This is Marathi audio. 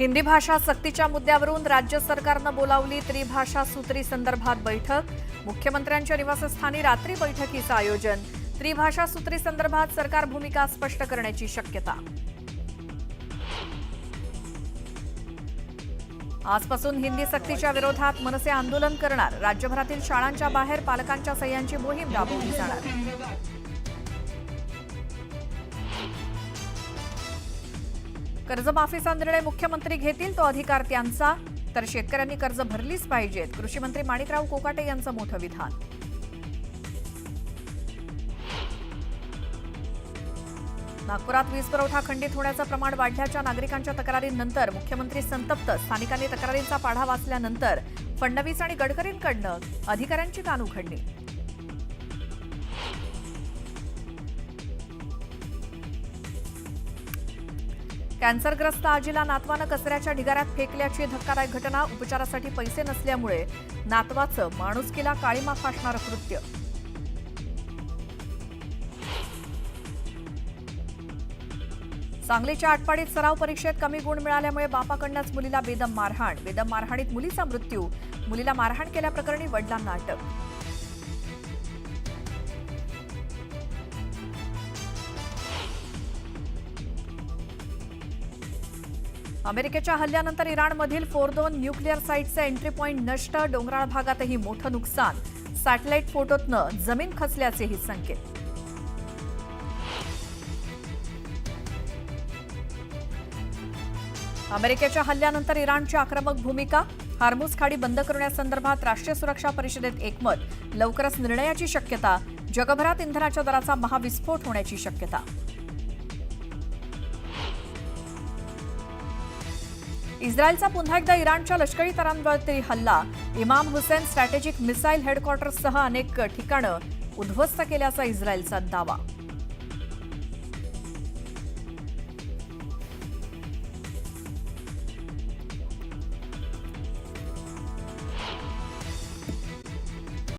हिंदी भाषा सक्तीच्या मुद्द्यावरून राज्य सरकारनं बोलावली त्रिभाषा सूत्री संदर्भात बैठक। मुख्यमंत्र्यांच्या निवासस्थानी रात्री बैठकीचं आयोजन। त्रिभाषा सूत्री संदर्भात सरकार भूमिका स्पष्ट करण्याची शक्यता। आजपासून हिंदी सक्तीच्या विरोधात मनसे आंदोलन करणार। राज्यभरातील शाळांच्या बाहेर पालकांच्या सह्यांची मोहीम राबवली जाणार। कर्जमाफीचा निर्णय मुख्यमंत्री घेतील तो अधिकार त्यांचा, तर शेतकऱ्यांनी कर्ज भरलीच पाहिजेत। कृषी मंत्री माणिकराव कोकाटे यांचं मोठं विधान। नागपुरात वीज पुरवठा खंडित होण्याचं प्रमाण वाढल्याच्या नागरिकांच्या तक्रारींनंतर मुख्यमंत्री संतप्त। स्थानिकांनी तक्रारींचा पाढा वाचल्यानंतर फडणवीस आणि गडकरींकडून अधिकाऱ्यांची कानउघडणी। कॅन्सरग्रस्त आजीला नातवानं कचऱ्याच्या ढिगाऱ्यात फेकल्याची धक्कादायक घटना। उपचारासाठी पैसे नसल्यामुळे नातवाचं माणुसकीला काळीमा फासणारं कृत्य। सांगलीच्या आटपाडीत सराव परीक्षेत कमी गुण मिळाल्यामुळे बापाकडूनच मुलीला बेदम मारहाण। बेदम मारहाणीत मुलीचा मृत्यू। मुलीला मारहाण केल्याप्रकरणी वडिलांना अटक। अमेरिकेच्या हल्ल्यानंतर इराणमधील फोर्दो न्यूक्लिअर साइटचे एंट्री पॉइंट नष्ट। डोंगराळ भागातही मोठं नुकसान। सॅटेलाइट फोटोतनं जमीन खचल्याचेही संकेत। अमेरिकेच्या हल्ल्यानंतर इराणची आक्रमक भूमिका। हार्मुझ खाडी बंद करण्यासंदर्भात राष्ट्रीय सुरक्षा परिषदेत एकमत। लवकरच निर्णयाची शक्यता। जगभरात इंधनाच्या दराचा महाविस्फोट होण्याची शक्यता। इस्रायलचा पुन्हा एकदा इराणच्या लष्करी तळांवरती हल्ला। इमाम हुसेन स्ट्रॅटेजिक मिसाईल हेडक्वार्टर्ससह अनेक ठिकाणं उद्ध्वस्त केल्याचा इस्रायलचा दावा।